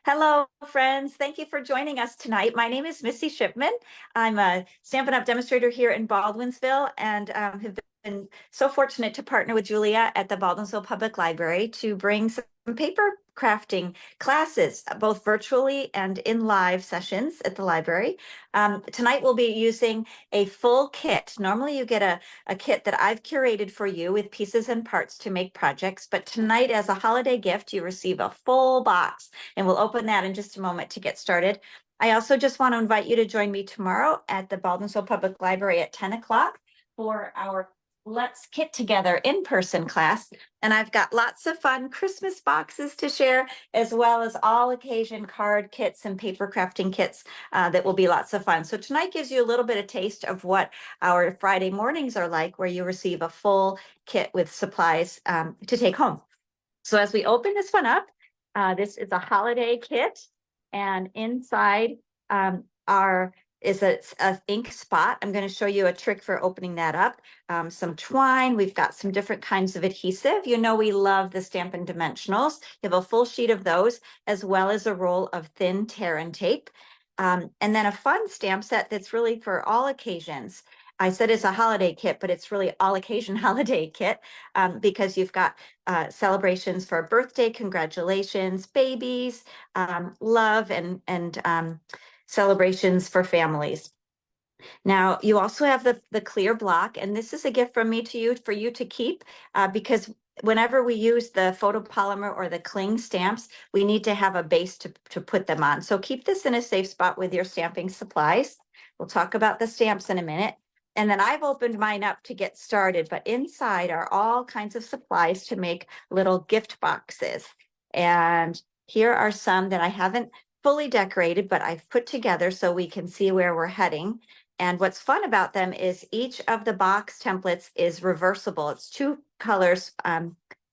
Hello, friends. Thank you for joining us tonight. My name is Missy Shipman. I'm a Stampin' Up! Demonstrator here in Baldwinsville and have been so fortunate to partner with Julia at the Baldwinsville Public Library to bring some paper crafting classes, both virtually and in live sessions at the library. Tonight we'll be using a full kit. Normally you get a kit that I've curated for you with pieces and parts to make projects, but tonight as a holiday gift, you receive a full box, and we'll open that in just a moment to get started. I also just want to invite you to join me tomorrow at the Baldwinsville Public Library at 10 o'clock for our Let's Kit Together in-person class. And I've got lots of fun Christmas boxes to share, as well as all occasion card kits and paper crafting kits that will be lots of fun. So tonight gives you a little bit of taste of what our Friday mornings are like, where you receive a full kit with supplies to take home. So as we open this one up, this is a holiday kit, and inside is a ink spot. I'm going to show you a trick for opening that up. Some twine. We've got some different kinds of adhesive. You know we love the Stampin' Dimensionals. You have a full sheet of those, as well as a roll of thin tear and tape. And then a fun stamp set that's really for all occasions. I said it's a holiday kit, but it's really all occasion holiday kit because you've got celebrations for birthday, congratulations, babies, love, and celebrations for families. Now, you also have the clear block, and this is a gift from me to you for you to keep because whenever we use the photopolymer or the cling stamps, we need to have a base to put them on. So keep this in a safe spot with your stamping supplies. We'll talk about the stamps in a minute. And then I've opened mine up to get started, but inside are all kinds of supplies to make little gift boxes. And here are some that I haven't fully decorated, but I've put together so we can see where we're heading. And what's fun about them is each of the box templates is reversible. It's two colors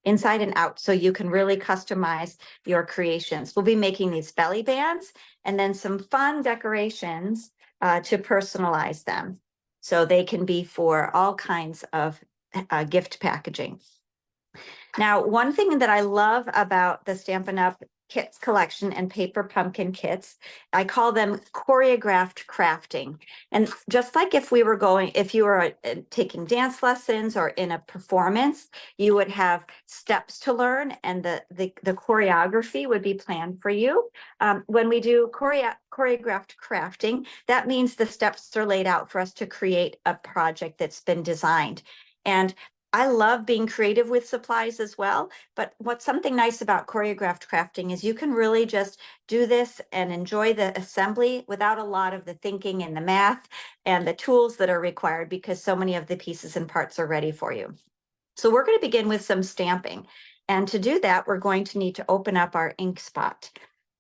inside and out, so you can really customize your creations. We'll be making these belly bands and then some fun decorations to personalize them. So they can be for all kinds of gift packaging. Now, one thing that I love about the Stampin' Up! Kits collection and paper pumpkin kits, I call them choreographed crafting. And just like if you were taking dance lessons or in a performance, you would have steps to learn and the choreography would be planned for you. When we do choreographed crafting, that means the steps are laid out for us to create a project that's been designed. And I love being creative with supplies as well, but what's something nice about choreographed crafting is you can really just do this and enjoy the assembly without a lot of the thinking and the math and the tools that are required because so many of the pieces and parts are ready for you. So we're going to begin with some stamping. And to do that, we're going to need to open up our ink spot.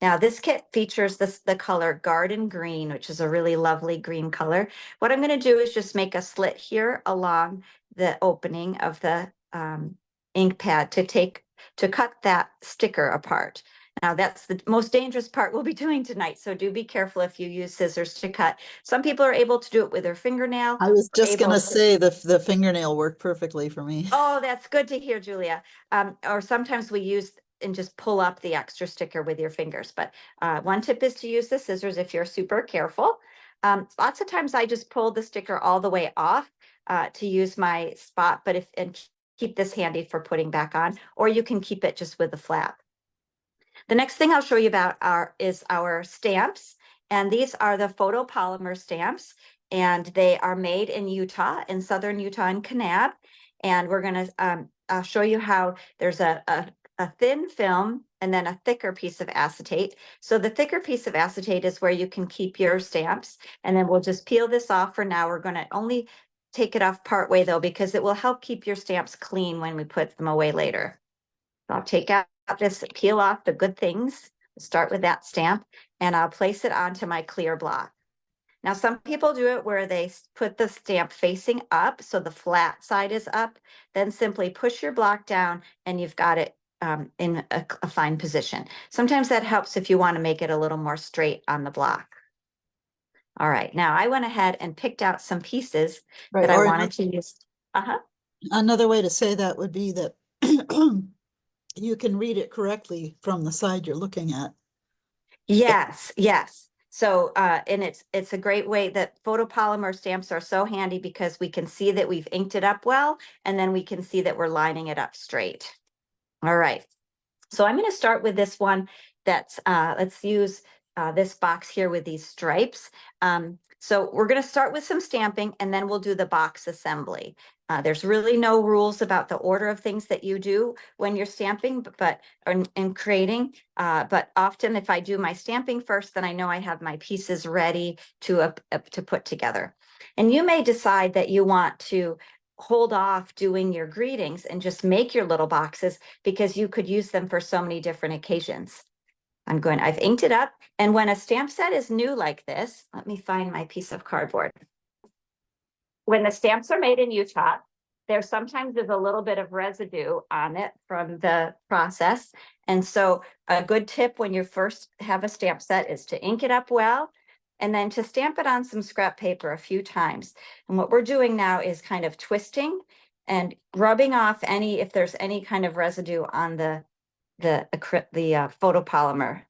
Now, this kit features the color Garden Green, which is a really lovely green color. What I'm going to do is just make a slit here along the opening of the ink pad to cut that sticker apart. Now, that's the most dangerous part we'll be doing tonight, so do be careful if you use scissors to cut. Some people are able to do it with their fingernail. I was just going to say the fingernail worked perfectly for me. Oh, that's good to hear, Julia. Or sometimes we use and just pull up the extra sticker with your fingers. But one tip is to use the scissors if you're super careful. Lots of times I just pull the sticker all the way off to use my spot, but and keep this handy for putting back on, or you can keep it just with the flap. The next thing I'll show you about is our stamps. And these are the photopolymer stamps, and they are made in Utah, in southern Utah and Kanab. And we're going to I'll show you how there's a thin film and then a thicker piece of acetate. So the thicker piece of acetate is where you can keep your stamps. And then we'll just peel this off for now. We're going to only take it off part way though, because it will help keep your stamps clean when we put them away later. So I'll take out this, peel off the good things, start with that stamp, and I'll place it onto my clear block. Now, some people do it where they put the stamp facing up, so the flat side is up, then simply push your block down and you've got it in a fine position. Sometimes that helps if you want to make it a little more straight on the block. All right, now I went ahead and picked out some pieces that I wanted to use. Another way to say that would be that you can read it correctly from the side you're looking at. Yes, yes. So, and it's a great way that photopolymer stamps are so handy because we can see that we've inked it up well, and then we can see that we're lining it up straight. All right. So I'm going to start with this one that's, let's use this box here with these stripes. So we're going to start with some stamping and then we'll do the box assembly. There's really no rules about the order of things that you do when you're stamping, but in creating. But often if I do my stamping first, then I know I have my pieces ready to put together. And you may decide that you want to hold off doing your greetings and just make your little boxes because you could use them for so many different occasions. I've inked it up. And when a stamp set is new like this, let me find my piece of cardboard. When the stamps are made in Utah, there sometimes is a little bit of residue on it from the process. And so a good tip when you first have a stamp set is to ink it up well and then to stamp it on some scrap paper a few times. And what we're doing now is kind of twisting and rubbing off if there's any kind of residue on the photopolymer.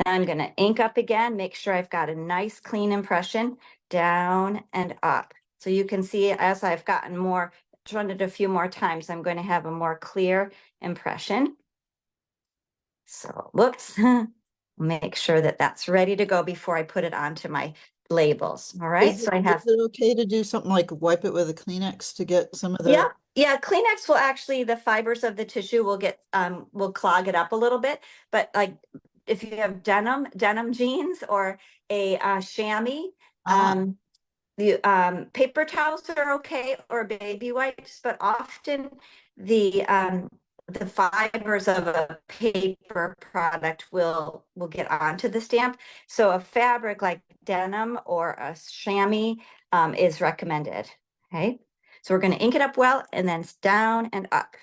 Now I'm going to ink up again, make sure I've got a nice clean impression down and up. So you can see as I've gotten more, run it a few more times, I'm going to have a more clear impression. So whoops, make sure that that's ready to go before I put it onto my labels. All right, Is so I it, have. is it okay to do something like wipe it with a Kleenex to get some of the? Yeah, yeah, Kleenex will actually, the fibers of the tissue will clog it up a little bit, but like if you have denim jeans or a chamois, Ah, the paper towels are okay or baby wipes, but often the fibers of a paper product will get onto the stamp. So a fabric like denim or a chamois is recommended. Okay. So we're going to ink it up well and then down and up.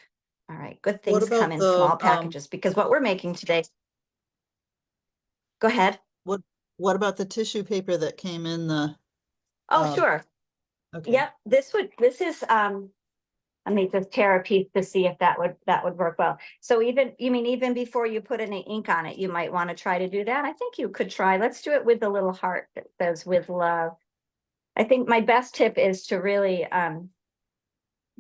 All right. Good what things come about in the small packages because what we're making today. Go ahead. what what about the tissue paper that came in the Oh, sure. okay. Yep. This is let me just tear a piece to see if that would work well. So even before you put any ink on it, you might want to try to do that. I think you could try. Let's do it with the little heart that says with love. I think my best tip is to really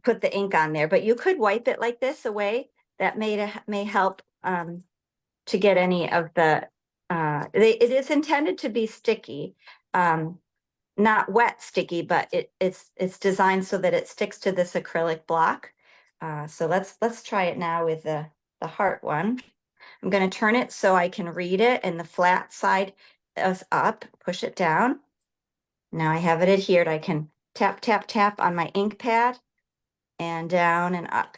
put the ink on there, but you could wipe it like this away. That may help to get any of the it is intended to be sticky. Not wet sticky, but it's designed so that it sticks to this acrylic block. So let's try it now with the heart one. I'm going to turn it so I can read it, and the flat side is up. Push it down. Now I have it adhered. I can tap tap tap on my ink pad and down and up,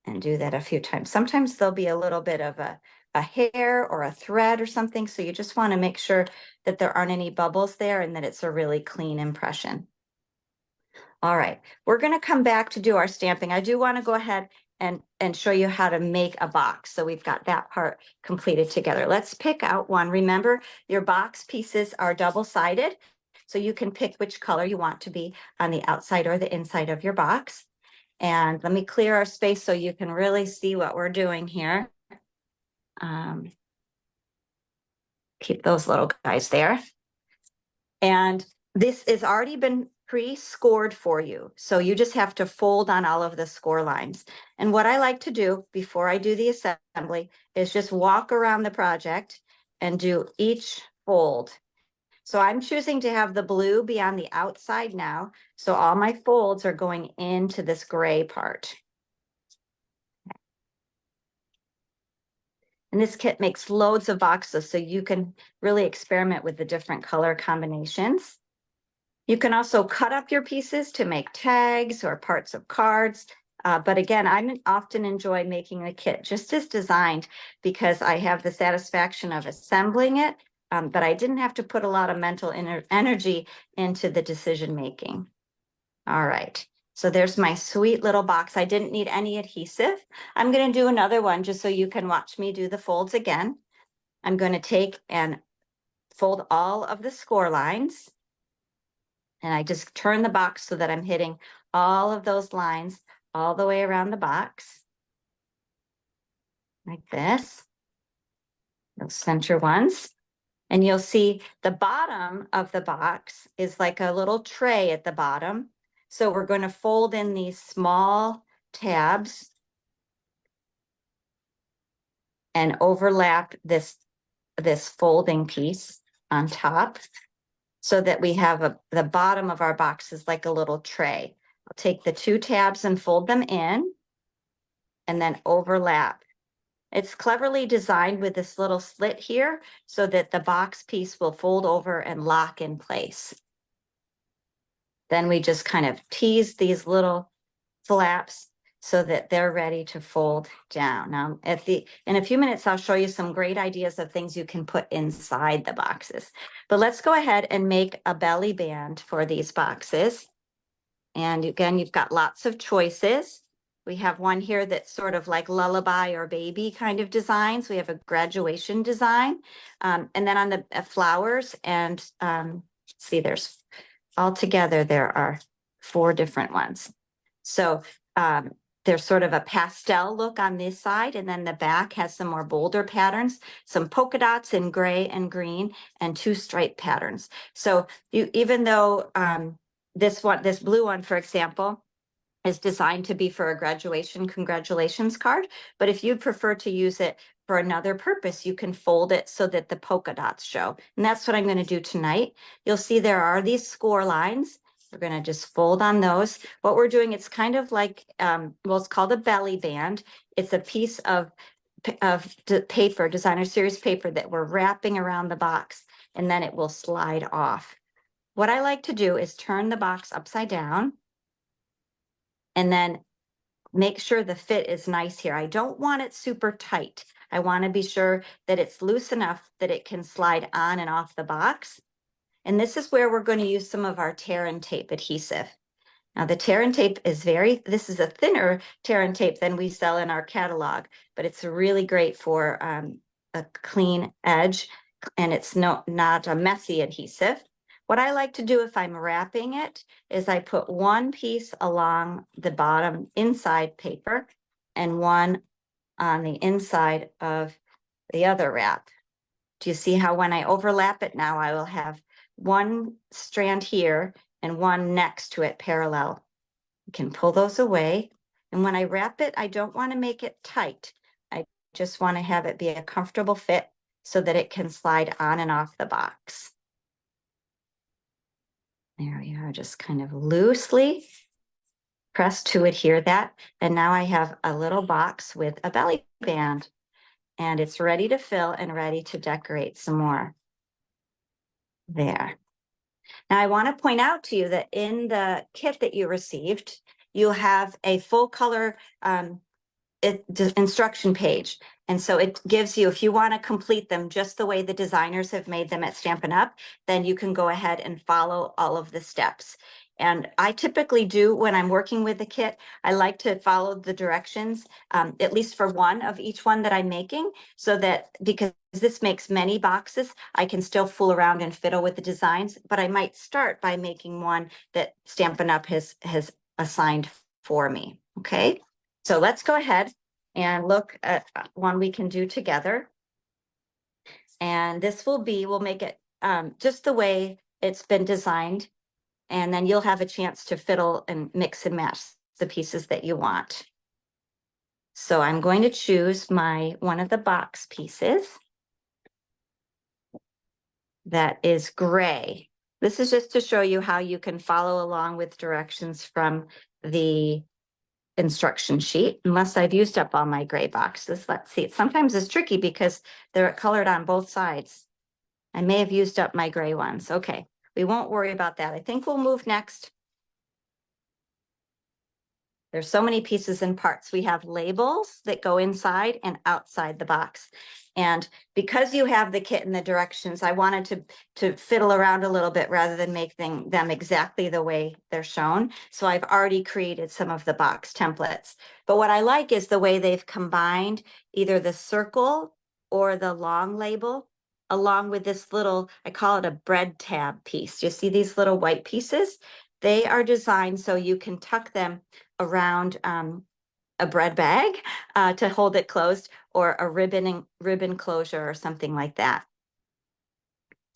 and do that a few times. Sometimes there'll be a little bit of a hair or a thread or something. So you just want to make sure that there aren't any bubbles there and that it's a really clean impression. All right, we're going to come back to do our stamping. I do want to go ahead and show you how to make a box. So we've got that part completed together. Let's pick out one. Remember, your box pieces are double-sided, so you can pick which color you want to be on the outside or the inside of your box. And let me clear our space so you can really see what we're doing here. Keep those little guys there. And this has already been pre-scored for you. So you just have to fold on all of the score lines. And what I like to do before I do the assembly is just walk around the project and do each fold. So I'm choosing to have the blue be on the outside now. So all my folds are going into this gray part. And this kit makes loads of boxes, so you can really experiment with the different color combinations. You can also cut up your pieces to make tags or parts of cards. But again, I often enjoy making the kit just as designed because I have the satisfaction of assembling it, but I didn't have to put a lot of mental energy into the decision making. All right. So there's my sweet little box. I didn't need any adhesive. I'm going to do another one just so you can watch me do the folds again. I'm going to take and fold all of the score lines. And I just turn the box so that I'm hitting all of those lines all the way around the box. Like this. Those center ones. And you'll see the bottom of the box is like a little tray at the bottom. So we're going to fold in these small tabs and overlap this folding piece on top so that we have the bottom of our box is like a little tray. I'll take the 2 tabs and fold them in and then overlap. It's cleverly designed with this little slit here so that the box piece will fold over and lock in place. Then we just kind of tease these little flaps so that they're ready to fold down. Now, in a few minutes, I'll show you some great ideas of things you can put inside the boxes. But let's go ahead and make a belly band for these boxes. And again, you've got lots of choices. We have one here that's sort of like lullaby or baby kind of designs. We have a graduation design. And then on the flowers and see, there's altogether, there are 4 different ones. So there's sort of a pastel look on this side, and then the back has some more bolder patterns, some polka dots in gray and green, and 2 stripe patterns. So even though this blue one, for example, is designed to be for a graduation congratulations card, but if you prefer to use it for another purpose, you can fold it so that the polka dots show. And that's what I'm going to do tonight. You'll see there are these score lines. We're going to just fold on those. What we're doing, it's kind of like, well, it's called a belly band. It's a piece of paper, designer series paper, that we're wrapping around the box, and then it will slide off. What I like to do is turn the box upside down and then make sure the fit is nice here. I don't want it super tight. I want to be sure that it's loose enough that it can slide on and off the box. And this is where we're going to use some of our tear and tape adhesive. Now the tear and tape is this is a thinner tear and tape than we sell in our catalog, but it's really great for a clean edge, and it's not a messy adhesive. What I like to do if I'm wrapping it is I put one piece along the bottom inside paper and one on the inside of the other wrap. Do you see how when I overlap it now, I will have one strand here and one next to it parallel. You can pull those away. And when I wrap it, I don't want to make it tight. I just want to have it be a comfortable fit so that it can slide on and off the box. There we are, just kind of loosely press to adhere that. And now I have a little box with a belly band, and it's ready to fill and ready to decorate some more. There. Now I want to point out to you that in the kit that you received, you have a full color instruction page. And so it gives you, if you want to complete them just the way the designers have made them at Stampin' Up, then you can go ahead and follow all of the steps. And I typically do, when I'm working with the kit, I like to follow the directions, at least for one of each one that I'm making, so that because this makes many boxes, I can still fool around and fiddle with the designs, but I might start by making one that Stampin' Up has assigned for me. Okay. So let's go ahead and look at one we can do together. And this we'll make it just the way it's been designed. And then you'll have a chance to fiddle and mix and match the pieces that you want. So I'm going to choose one of the box pieces that is gray. This is just to show you how you can follow along with directions from the instruction sheet, unless I've used up all my gray boxes. Let's see. Sometimes it's tricky because they're colored on both sides. I may have used up my gray ones. Okay, we won't worry about that. I think we'll move next. There's so many pieces and parts. We have labels that go inside and outside the box. And because you have the kit and the directions, I wanted to fiddle around a little bit rather than make them exactly the way they're shown. So I've already created some of the box templates. But what I like is the way they've combined either the circle or the long label along with this little, I call it a bread tab piece. You see these little white pieces? They are designed so you can tuck them around a bread bag to hold it closed, or a ribbon closure or something like that.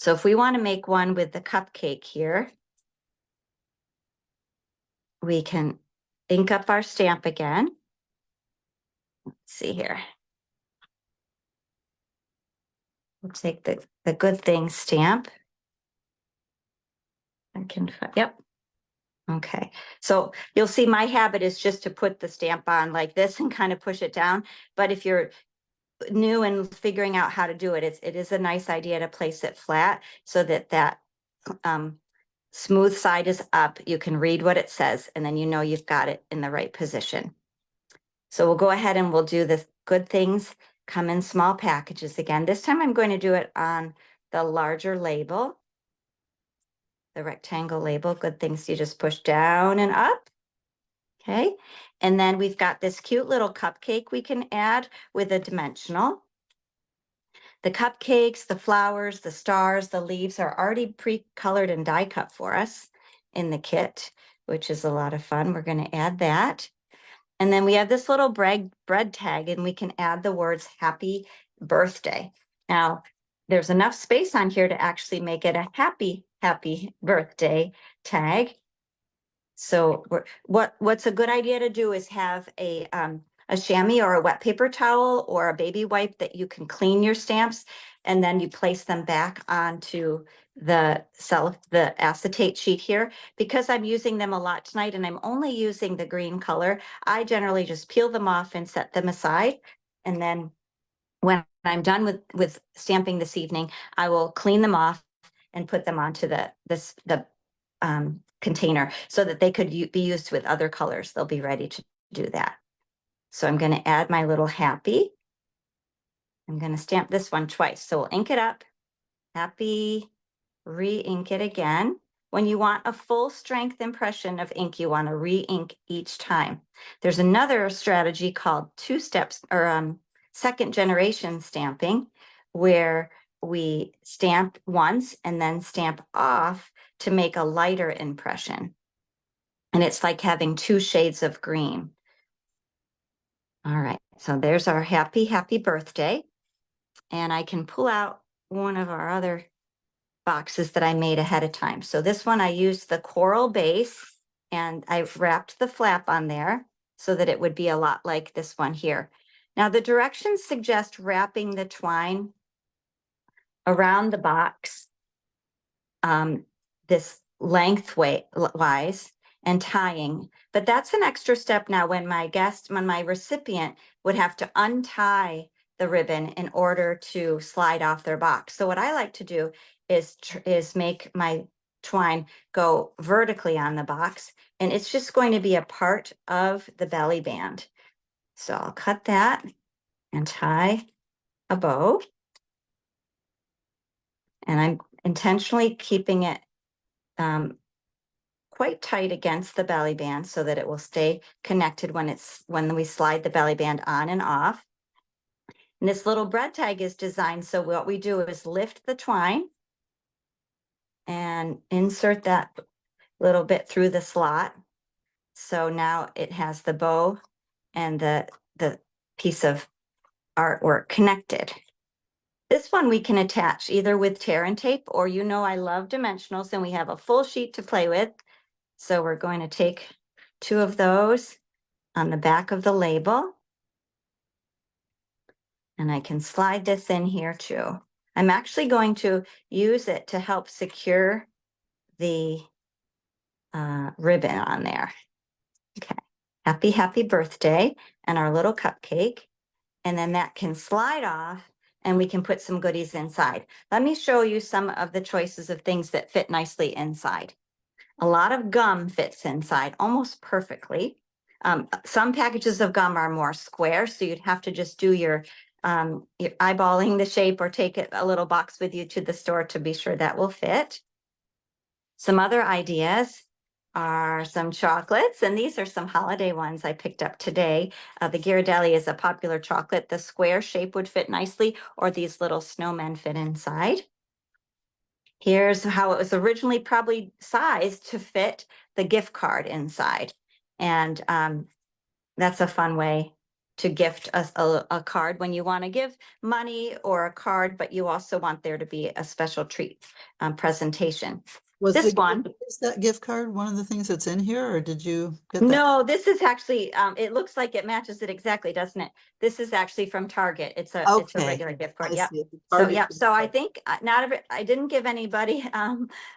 So if we want to make one with the cupcake here, we can ink up our stamp again. Let's see here. We'll take the good thing stamp. I can, yep. Okay, so you'll see my habit is just to put the stamp on like this and kind of push it down. But if you're new and figuring out how to do it, it is a nice idea to place it flat so that that smooth side is up. You can read what it says, and then you know you've got it in the right position. So we'll go ahead and we'll do this good things come in small packages again. This time I'm going to do it on the larger label, the rectangle label. Good things you just push down and up. Okay, and then we've got this cute little cupcake we can add with a dimensional. The cupcakes, the flowers, the stars, the leaves are already pre-colored and die cut for us in the kit, which is a lot of fun. We're going to add that. And then we have this little bread tag, and we can add the words happy birthday. Now, there's enough space on here to actually make it a happy birthday tag. So what's a good idea to do is have a chamois or a wet paper towel or a baby wipe that you can clean your stamps, and then you place them back onto the acetate sheet here. Because I'm using them a lot tonight and I'm only using the green color, I generally just peel them off and set them aside. And then when I'm done with stamping this evening, I will clean them off and put them onto the container so that they could be used with other colors. They'll be ready to do that. So I'm going to add my little happy. I'm going to stamp this one twice. So we'll ink it up, happy, re-ink it again. When you want a full strength impression of ink, you want to re-ink each time. There's another strategy called two steps or second generation stamping, where we stamp once and then stamp off to make a lighter impression. And it's like having two shades of green. All right, so there's our happy birthday. And I can pull out one of our other boxes that I made ahead of time. So this one I used the coral base, and I wrapped the flap on there so that it would be a lot like this one here. Now the directions suggest wrapping the twine around the box this lengthwise and tying, but that's an extra step. Now when my recipient would have to untie the ribbon in order to slide off their box. So what I like to do is make my twine go vertically on the box, and it's just going to be a part of the belly band. So I'll cut that and tie a bow, and I'm intentionally keeping it quite tight against the belly band so that it will stay connected when we slide the belly band on and off. And this little bread tag is designed so what we do is lift the twine and insert that little bit through the slot. So now it has the bow and the piece of artwork connected. This one we can attach either with tear and tape, or I love dimensionals and we have a full sheet to play with. So we're going to take two of those on the back of the label. And I can slide this in here too. I'm actually going to use it to help secure the ribbon on there. Okay, happy birthday, and our little cupcake. And then that can slide off and we can put some goodies inside. Let me show you some of the choices of things that fit nicely inside. A lot of gum fits inside almost perfectly. Some packages of gum are more square, so you'd have to just do your eyeballing the shape or take a little box with you to the store to be sure that will fit. Some other ideas are some chocolates, and these are some holiday ones I picked up today. The Ghirardelli is a popular chocolate. The square shape would fit nicely, or these little snowmen fit inside. Here's how it was originally probably sized to fit the gift card inside. And that's a fun way to gift a card when you want to give money or a card, but you also want there to be a special treat presentation. Was This one. Is that gift card one of the things that's in here, or did you get that? No, this is actually, it looks like it matches it exactly, doesn't it? This is actually from Target. It's a Okay, regular gift card. I Yep. see it. So, Target yeah, gift so I card. think I didn't give anybody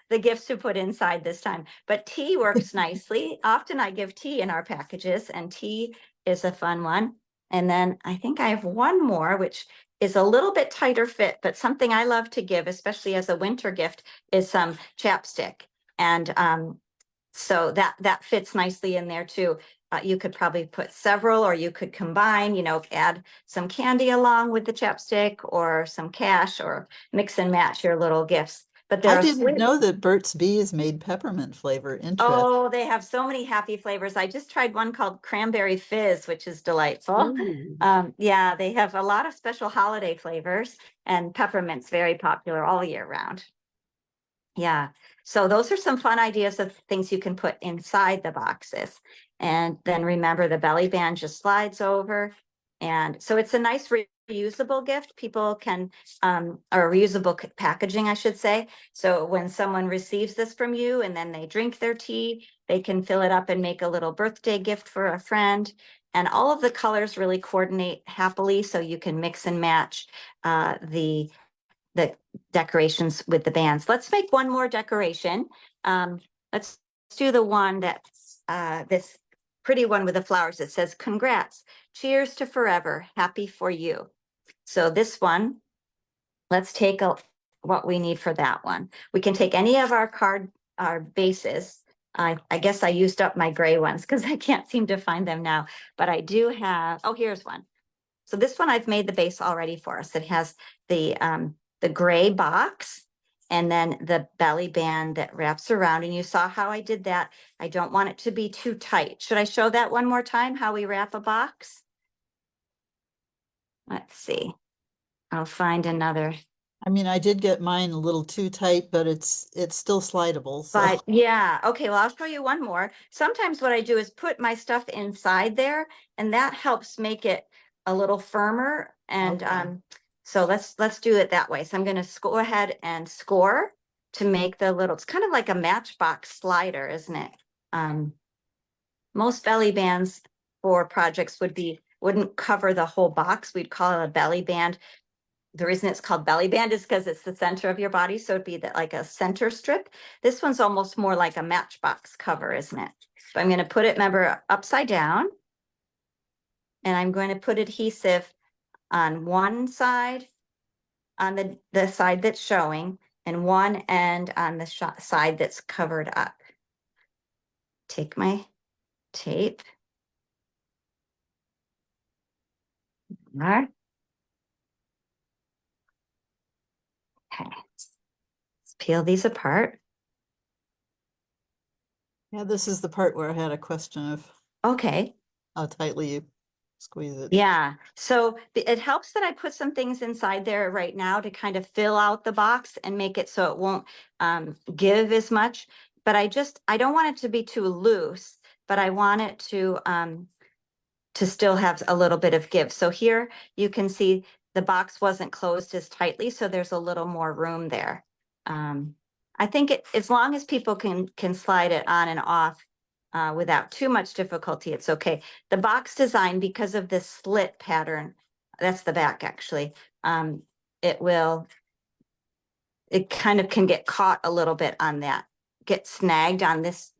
the gifts to put inside this time, but tea works nicely. Often I give tea in our packages, and tea is a fun one. And then I think I have one more, which is a little bit tighter fit, but something I love to give, especially as a winter gift, is some chapstick. And so that fits nicely in there too. You could probably put several, or you could combine, add some candy along with the chapstick or some cash, or mix and match your little gifts. But there I are didn't know that Burt's Bees made peppermint flavor. Interesting. Oh, they have so many happy flavors. I just tried one called Cranberry Fizz, which is delightful. Ooh. Yeah, they have a lot of special holiday flavors, and peppermint's very popular all year round. Yeah, so those are some fun ideas of things you can put inside the boxes. And then remember, the belly band just slides over. And so it's a nice reusable gift. People can, or reusable packaging, I should say. So when someone receives this from you and then they drink their tea, they can fill it up and make a little birthday gift for a friend. And all of the colors really coordinate happily, so you can mix and match the decorations with the bands. Let's make one more decoration. Let's do the one that's this pretty one with the flowers that says, "Congrats, cheers to forever, happy for you." So this one, let's take what we need for that one. We can take any of our bases. I guess I used up my gray ones because I can't seem to find them now, but I do have, oh, here's one. So this one I've made the base already for us. It has the gray box and then the belly band that wraps around. And you saw how I did that. I don't want it to be too tight. Should I show that one more time, how we wrap a box? Let's see. I'll find another. I mean, I did get mine a little too tight, but it's still slidable. So But yeah, okay, well, I'll show you one more. Sometimes what I do is put my stuff inside there, and that helps make it a little firmer. And Okay. so let's do it that way. So I'm going to go ahead and score to make the little, it's kind of like a matchbox slider, isn't it? Most belly bands for projects wouldn't cover the whole box. We'd call it a belly band. The reason it's called belly band is because it's the center of your body. So it'd be like a center strip. This one's almost more like a matchbox cover, isn't it? So I'm going to put it, remember, upside down. And I'm going to put adhesive on one side, on the side that's showing, and one end on the side that's covered up. Take my tape. All right. Okay. Let's peel these apart. Yeah, this is the part where I had a question of Okay. how tightly you squeeze it. Yeah, so it helps that I put some things inside there right now to kind of fill out the box and make it so it won't give as much. But I don't want it to be too loose, but I want it to still have a little bit of give. So here you can see the box wasn't closed as tightly, so there's a little more room there. I think as long as people can slide it on and off without too much difficulty, it's okay. The box design, because of this slit pattern, that's the back actually, it kind of can get caught a little bit on that, get snagged on this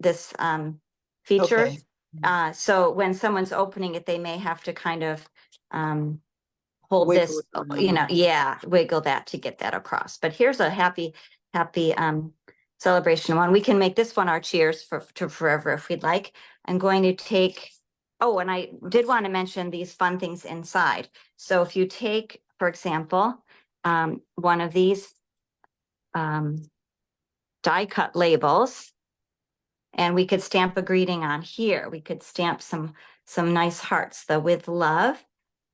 feature. Okay. So when someone's opening it, they may have to kind of hold Wiggle this, it around. yeah, wiggle that to get that across. But here's a happy celebration one. We can make this one our cheers to forever if we'd like. I'm going to take, oh, and I did want to mention these fun things inside. So if you take, for example, one of these die cut labels, and we could stamp a greeting on here. We could stamp some nice hearts, the "with love,"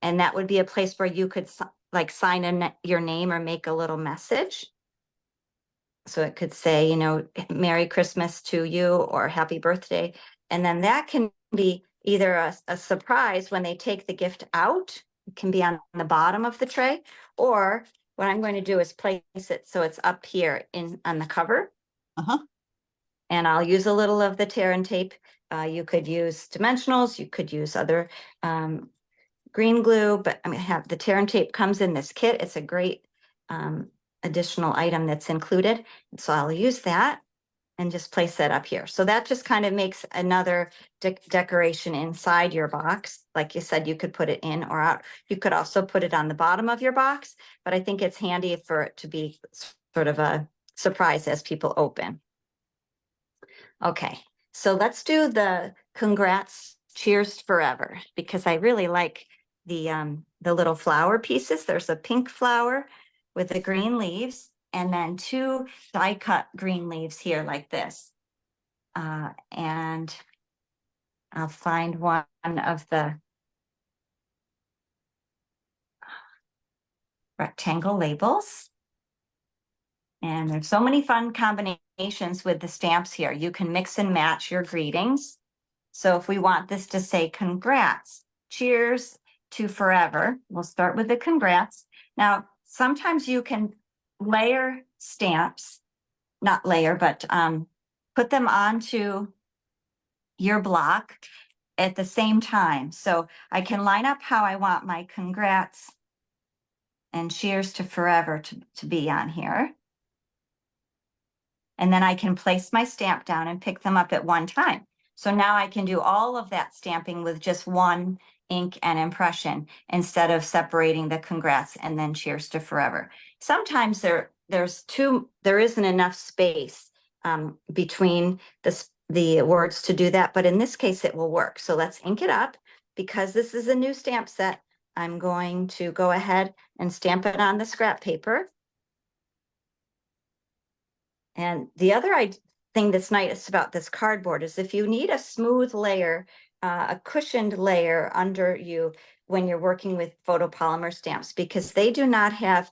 and that would be a place where you could like sign your name or make a little message. So it could say, "Merry Christmas to you," or "Happy Birthday," and then that can be either a surprise when they take the gift out, it can be on the bottom of the tray, or what I'm going to do is place it so it's up here on the cover. Uh-huh. And I'll use a little of the tear and tape. You could use dimensionals, you could use other green glue, but I mean, have the tear and tape comes in this kit. It's a great additional item that's included. So I'll use that and just place that up here. So that just kind of makes another decoration inside your box. Like you said, you could put it in or out. You could also put it on the bottom of your box, but I think it's handy for it to be sort of a surprise as people open. Okay, so let's do the congrats, cheers forever, because I really like the little flower pieces. There's a pink flower with the green leaves, and then two die cut green leaves here like this. And I'll find one of the rectangle labels. And there's so many fun combinations with the stamps here. You can mix and match your greetings. So if we want this to say congrats, cheers to forever, we'll start with the congrats. Now, sometimes you can layer stamps, not layer, but put them onto your block at the same time. So I can line up how I want my congrats and cheers to forever to be on here. And then I can place my stamp down and pick them up at one time. So now I can do all of that stamping with just one ink and impression instead of separating the congrats and then cheers to forever. Sometimes there isn't enough space between the words to do that, but in this case it will work. So let's ink it up. Because this is a new stamp set, I'm going to go ahead and stamp it on the scrap paper. And the other thing that's nice about this cardboard is if you need a smooth layer, a cushioned layer under you when you're working with photopolymer stamps, because they do not have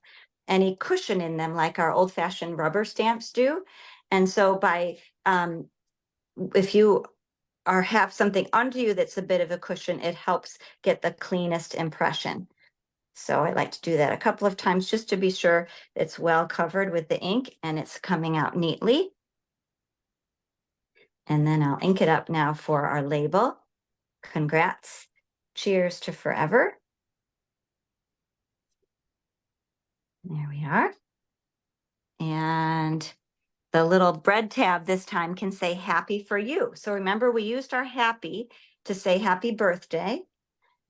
any cushion in them like our old-fashioned rubber stamps do. And so if you have something under you that's a bit of a cushion, it helps get the cleanest impression. So I like to do that a couple of times just to be sure it's well covered with the ink and it's coming out neatly. And then I'll ink it up now for our label. Congrats, cheers to forever. There we are. And the little bread tab this time can say happy for you. So remember, we used our happy to say happy birthday.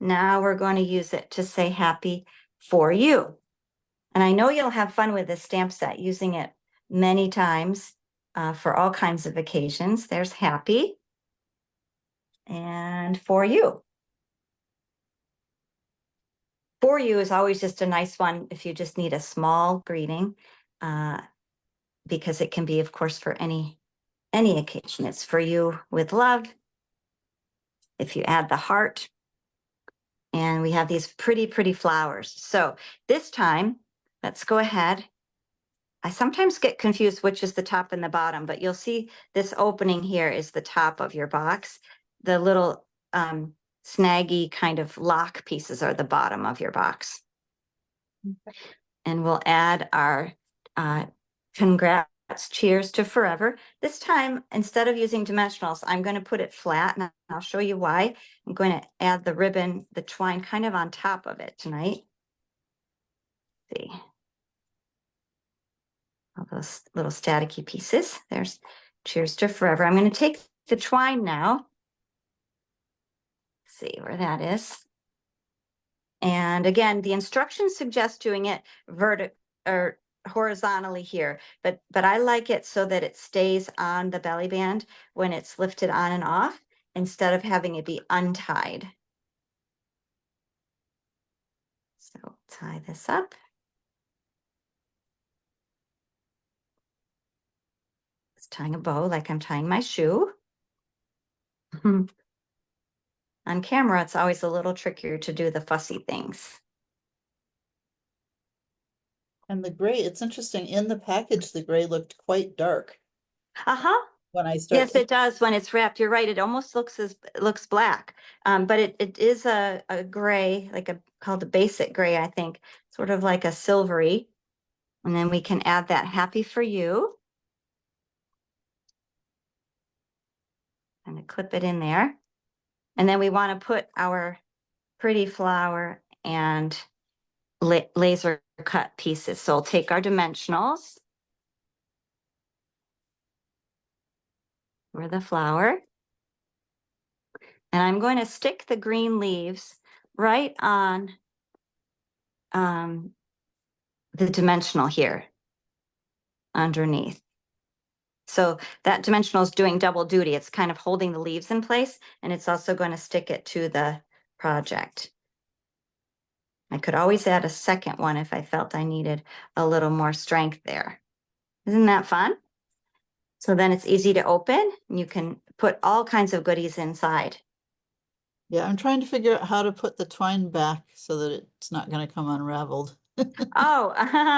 Now we're going to use it to say happy for you. And I know you'll have fun with this stamp set, using it many times for all kinds of occasions. There's happy. And for you. For you is always just a nice one if you just need a small greeting, because it can be, of course, for any occasion. It's for you with love. If you add the heart. And we have these pretty, pretty flowers. So this time, let's go ahead. I sometimes get confused which is the top and the bottom, but you'll see this opening here is the top of your box. The little snaggy kind of lock pieces are the bottom of your box. Okay. And we'll add our congrats, cheers to forever. This time, instead of using dimensionals, I'm going to put it flat, and I'll show you why. I'm going to add the ribbon, the twine, kind of on top of it tonight. Let's see. All those little staticky pieces. There's cheers to forever. I'm going to take the twine now. Let's see where that is. And again, the instructions suggest doing it vertical or horizontally here, but I like it so that it stays on the belly band when it's lifted on and off instead of having it be untied. So tie this up. It's tying a bow like I'm tying my shoe. On camera, it's always a little trickier to do the fussy things. And the gray, it's interesting, in the package, the gray looked quite dark. Uh-huh. when I start Yes, to, it does when it's wrapped. You're right. It almost looks black. But it is a gray, like called a basic gray, I think, sort of like a silvery. And then we can add that happy for you. And clip it in there. And then we want to put our pretty flower and laser cut pieces. So we'll take our dimensionals for the flower. And I'm going to stick the green leaves right on the dimensional here underneath. So that dimensional is doing double duty. It's kind of holding the leaves in place, and it's also going to stick it to the project. I could always add a second one if I felt I needed a little more strength there. Isn't that fun? So then it's easy to open, and you can put all kinds of goodies inside. yeah, I'm trying to figure out how to put the twine back so that it's not going to come unraveled. Oh,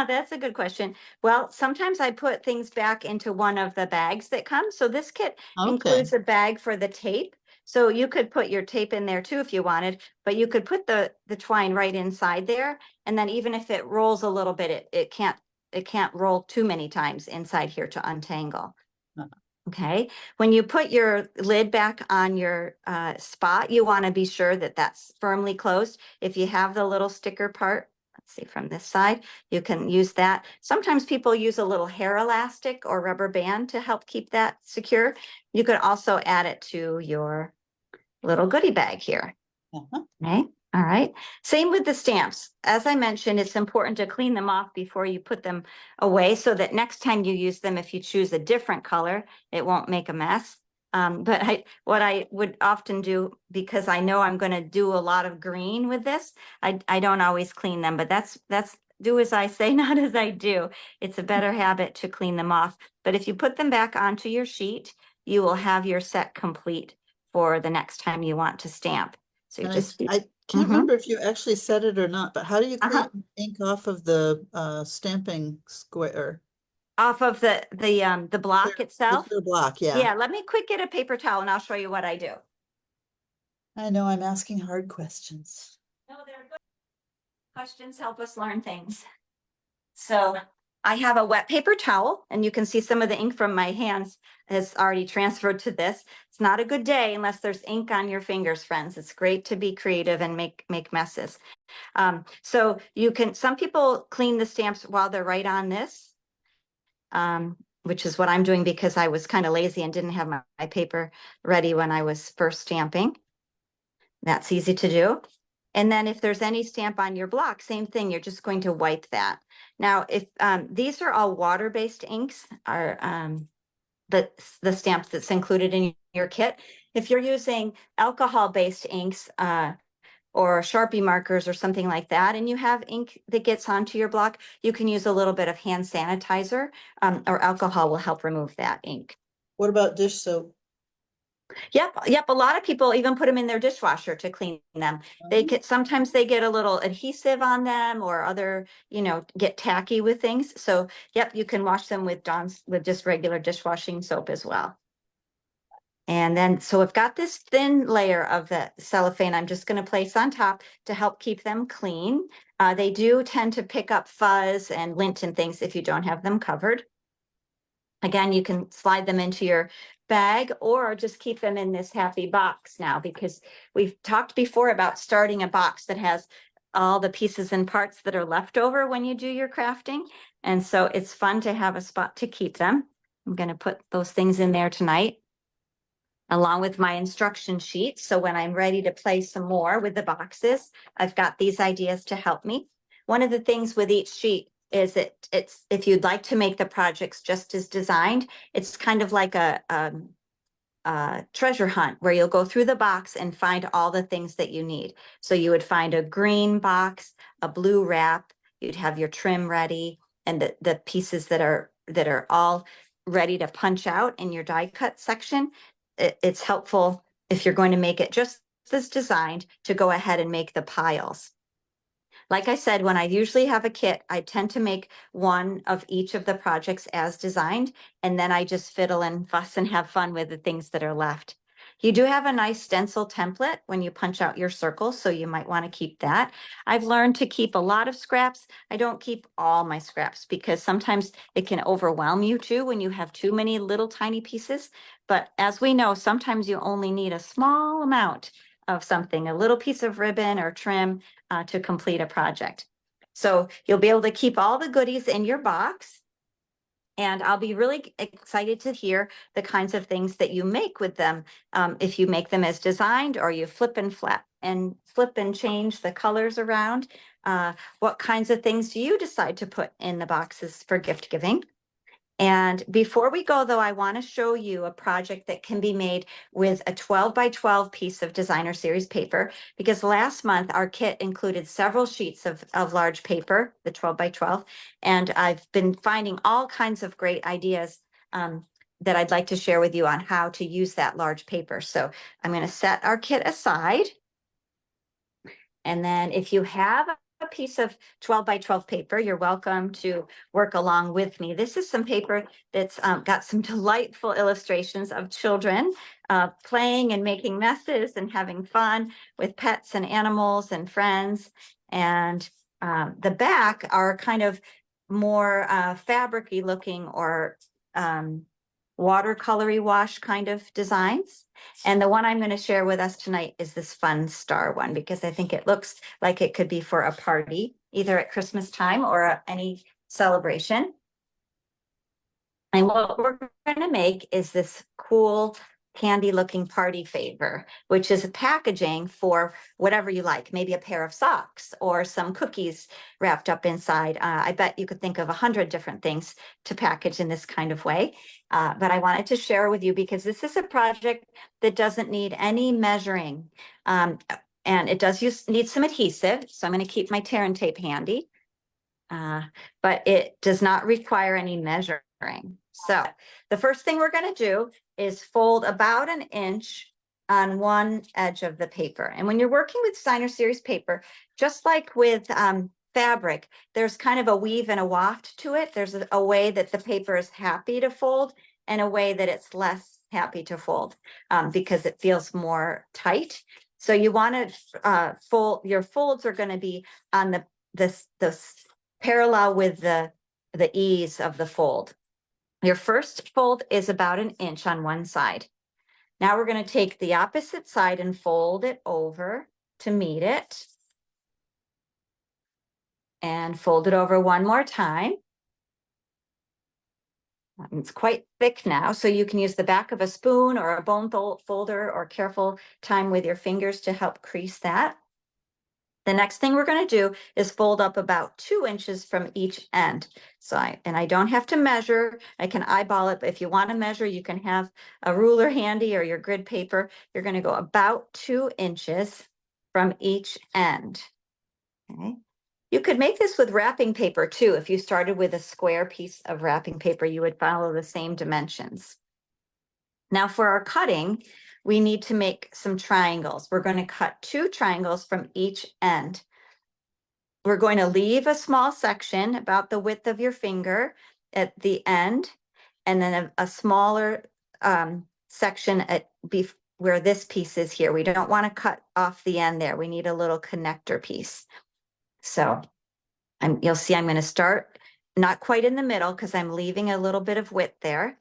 that's a good question. Well, sometimes I put things back into one of the bags that come. So this kit Okay. includes a bag for the tape. So you could put your tape in there too if you wanted, but you could put the twine right inside there. And then even if it rolls a little bit, it can't roll too many times inside here to untangle. Uh, Okay, when you put your lid back on your spot, you want to be sure that that's firmly closed. If you have the little sticker part, let's see from this side, you can use that. Sometimes people use a little hair elastic or rubber band to help keep that secure. You could also add it to your little goodie bag here. uh-huh. Okay, all right. Same with the stamps. As I mentioned, it's important to clean them off before you put them away so that next time you use them, if you choose a different color, it won't make a mess. But what I would often do, because I know I'm going to do a lot of green with this, I don't always clean them, but that's do as I say, not as I do. It's a better habit to clean them off. But if you put them back onto your sheet, you will have your set complete for the next time you want to stamp. So you And just, I can't mhm. remember if you actually said it or not, but how do you Uh-huh. clean ink off of the stamping square? Off of the Clear, block the itself. clear block, yeah. Yeah, let me quick get a paper towel and I'll show you what I do. I know I'm asking hard questions. No, they're good questions, help us learn things. So I have a wet paper towel, and you can see some of the ink from my hands has already transferred to this. It's not a good day unless there's ink on your fingers, friends. It's great to be creative and make messes. So you can, some people clean the stamps while they're right on this, which is what I'm doing because I was kind of lazy and didn't have my paper ready when I was first stamping. That's easy to do. And then if there's any stamp on your block, same thing, you're just going to wipe that. Now, if these are all water-based inks, are the stamps that's included in your kit. If you're using alcohol-based inks, or Sharpie markers or something like that, and you have ink that gets onto your block, you can use a little bit of hand sanitizer, or alcohol will help remove that ink. What about dish soap? Yep. A lot of people even put them in their dishwasher to clean them. They Oh, get, sometimes they get a little adhesive on them or other, get tacky with things. So, yep, you can wash them with Dawn's, with just regular dishwashing soap as well. And then, so I've got this thin layer of the cellophane I'm just going to place on top to help keep them clean. They do tend to pick up fuzz and lint and things if you don't have them covered. Again, you can slide them into your bag or just keep them in this happy box now, because we've talked before about starting a box that has all the pieces and parts that are left over when you do your crafting. And so it's fun to have a spot to keep them. I'm going to put those things in there tonight, along with my instruction sheet. So when I'm ready to play some more with the boxes, I've got these ideas to help me. One of the things with each sheet is it's if you'd like to make the projects just as designed, it's kind of like a treasure hunt where you'll go through the box and find all the things that you need. So you would find a green box, a blue wrap, you'd have your trim ready, and the pieces that are all ready to punch out in your die cut section. It's helpful if you're going to make it just as designed to go ahead and make the piles. Like I said, when I usually have a kit, I tend to make one of each of the projects as designed, and then I just fiddle and fuss and have fun with the things that are left. You do have a nice stencil template when you punch out your circles, so you might want to keep that. I've learned to keep a lot of scraps. I don't keep all my scraps because sometimes it can overwhelm you too when you have too many little tiny pieces. But as we know, sometimes you only need a small amount of something, a little piece of ribbon or trim to complete a project. So you'll be able to keep all the goodies in your box. And I'll be really excited to hear the kinds of things that you make with them. If you make them as designed or you flip and change the colors around. What kinds of things do you decide to put in the boxes for gift giving? And before we go, though, I want to show you a project that can be made with a 12 by 12 piece of designer series paper, because last month our kit included several sheets of large paper, the 12 by 12, and I've been finding all kinds of great ideas that I'd like to share with you on how to use that large paper. So I'm going to set our kit aside. And then if you have a piece of 12 by 12 paper, you're welcome to work along with me. This is some paper that's got some delightful illustrations of children playing and making messes and having fun with pets and animals and friends. And the back are kind of more fabric-y looking or watercolory wash kind of designs. And the one I'm going to share with us tonight is this fun star one, because I think it looks like it could be for a party, either at Christmas time or any celebration. And what we're going to make is this cool candy looking party favor, which is a packaging for whatever you like, maybe a pair of socks or some cookies wrapped up inside. I bet you could think of 100 different things to package in this kind of way. But I wanted to share with you because this is a project that doesn't need any measuring. And it does need some adhesive. So I'm going to keep my tear and tape handy. But it does not require any measuring. So the first thing we're going to do is fold about an inch on one edge of the paper. And when you're working with designer series paper, just like with fabric, there's kind of a weave and a waft to it. There's a way that the paper is happy to fold and a way that it's less happy to fold because it feels more tight. So you want to fold, your folds are going to be on this parallel with the ease of the fold. Your first fold is about an inch on one side. Now we're going to take the opposite side and fold it over to meet it. And fold it over one more time. It's quite thick now, so you can use the back of a spoon or a bone folder or careful time with your fingers to help crease that. The next thing we're going to do is fold up about 2 inches from each end. So I don't have to measure. I can eyeball it, but if you want to measure, you can have a ruler handy or your grid paper. You're going to go about 2 inches from each end. Okay. You could make this with wrapping paper too. If you started with a square piece of wrapping paper, you would follow the same dimensions. Now for our cutting, we need to make some triangles. We're going to cut 2 triangles from each end. We're going to leave a small section about the width of your finger at the end, and then a smaller section at where this piece is here. We don't want to cut off the end there. We need a little connector piece. So you'll see I'm going to start not quite in the middle because I'm leaving a little bit of width there.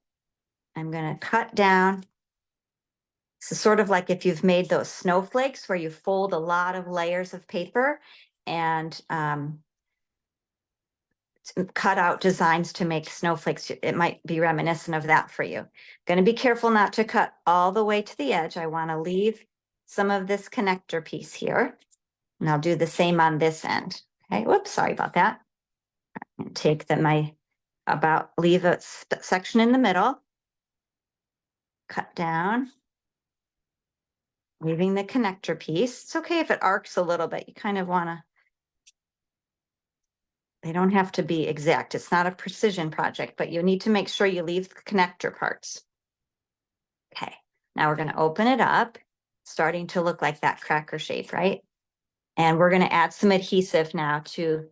I'm going to cut down. So sort of like if you've made those snowflakes where you fold a lot of layers of paper and cut out designs to make snowflakes. It might be reminiscent of that for you. Going to be careful not to cut all the way to the edge. I want to leave some of this connector piece here. And I'll do the same on this end. Okay, whoops, sorry about that. Take leave a section in the middle. Cut down. Leaving the connector piece. It's okay if it arcs a little bit. You kind of want to, they don't have to be exact. It's not a precision project, but you need to make sure you leave the connector parts. Okay, now we're going to open it up, starting to look like that cracker shape, right? And we're going to add some adhesive now to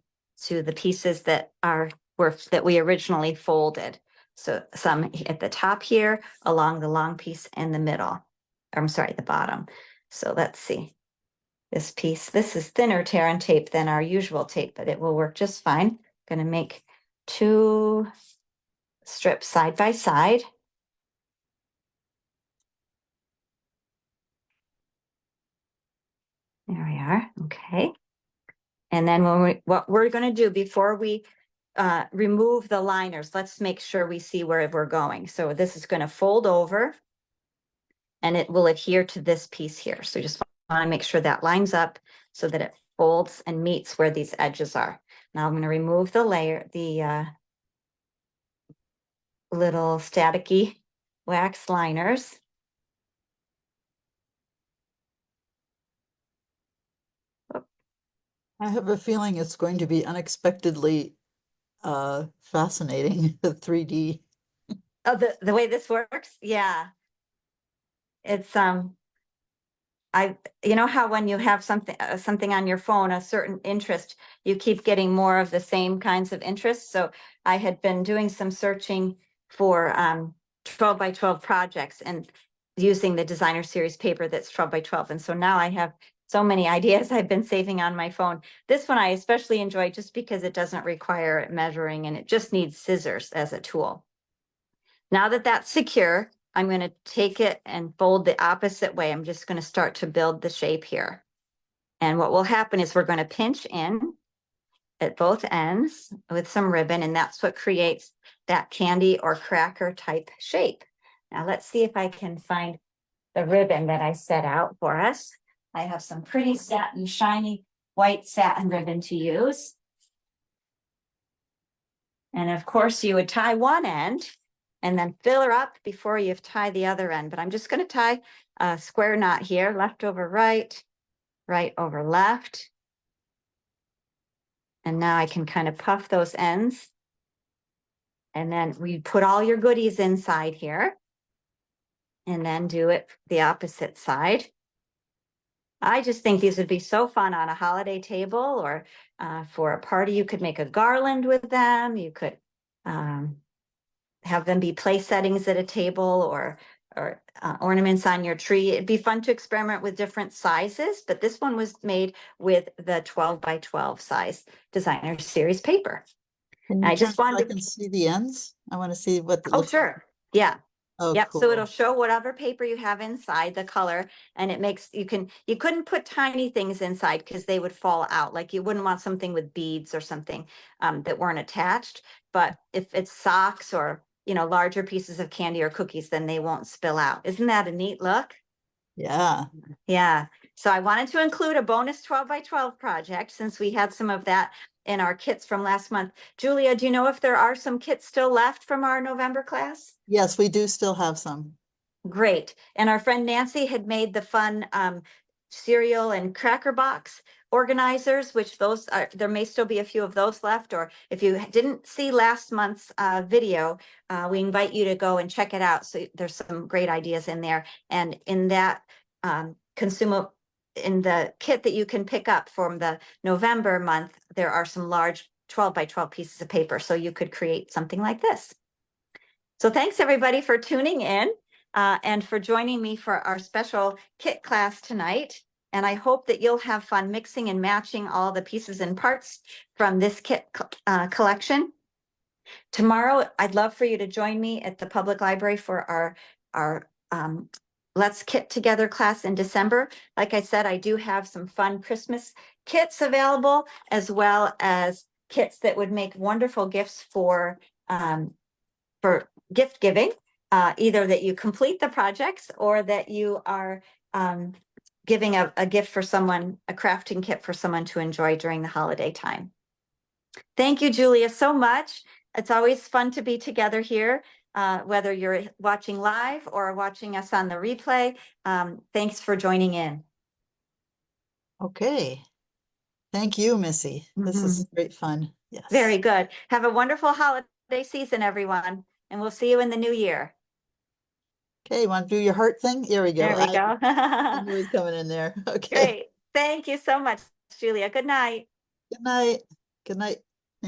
the pieces that that we originally folded. So some at the top here, along the long piece in the middle. I'm sorry, the bottom. So let's see. This piece, this is thinner tear and tape than our usual tape, but it will work just fine. Going to make 2 strips side by side. There we are. Okay. And then what we're going to do before we remove the liners, let's make sure we see where we're going. So this is going to fold over and it will adhere to this piece here. So just want to make sure that lines up so that it folds and meets where these edges are. Now I'm going to remove the layer, the little staticky wax liners. I have a feeling it's going to be unexpectedly fascinating, the 3D. Oh, the way this works? Yeah. It's you know how when you have something on your phone, a certain interest, you keep getting more of the same kinds of interests. So I had been doing some searching for 12 by 12 projects and using the designer series paper that's 12 by 12. And so now I have so many ideas I've been saving on my phone. This one I especially enjoy just because it doesn't require measuring and it just needs scissors as a tool. Now that that's secure, I'm going to take it and fold the opposite way. I'm just going to start to build the shape here. And what will happen is we're going to pinch in at both ends with some ribbon, and that's what creates that candy or cracker type shape. Now let's see if I can find the ribbon that I set out for us. I have some pretty satin, shiny white satin ribbon to use. And of course you would tie one end and then fill her up before you tie the other end. But I'm just going to tie a square knot here, left over right, right over left. And now I can kind of puff those ends. And then we put all your goodies inside here. And then do it the opposite side. I just think these would be so fun on a holiday table or for a party. You could make a garland with them. You could have them be place settings at a table or ornaments on your tree. It'd be fun to experiment with different sizes, but this one was made with the 12 by 12 size designer series paper. Can I you turn just so I wanted can see the ends? I want to see what it oh, looks like. sure. Yeah. Oh, Yep. So it'll cool. show whatever paper you have inside the color, and it makes you couldn't put tiny things inside because they would fall out. Like you wouldn't want something with beads or something that weren't attached. But if it's socks or larger pieces of candy or cookies, then they won't spill out. Isn't that a neat look? Yeah. Yeah. So I wanted to include a bonus 12 by 12 project since we had some of that in our kits from last month. Julia, do you know if there are some kits still left from our November class? Yes, we do still have some. Great. And our friend Nancy had made the fun cereal and cracker box organizers, which there may still be a few of those left. Or if you didn't see last month's video, we invite you to go and check it out. So there's some great ideas in there. And in that in the kit that you can pick up from the November month, there are some large 12 by 12 pieces of paper. So you could create something like this. So thanks everybody for tuning in and for joining me for our special kit class tonight. And I hope that you'll have fun mixing and matching all the pieces and parts from this kit collection. Tomorrow, I'd love for you to join me at the public library for our Let's Kit Together class in December. Like I said, I do have some fun Christmas kits available, as well as kits that would make wonderful gifts for gift giving, either that you complete the projects or that you are giving a gift for someone, a crafting kit for someone to enjoy during the holiday time. Thank you, Julia, so much. It's always fun to be together here, whether you're watching live or watching us on the replay. Thanks for joining in. Okay. Thank you, Missy. This is great fun. Yes. Very good. Have a wonderful holiday season, everyone, and we'll see you in the new year. Okay, you want to do your heart thing? Here we go. There we go. I knew it was coming in there. Okay. Great. Thank you so much. Julia. Good night. Good night. Good night.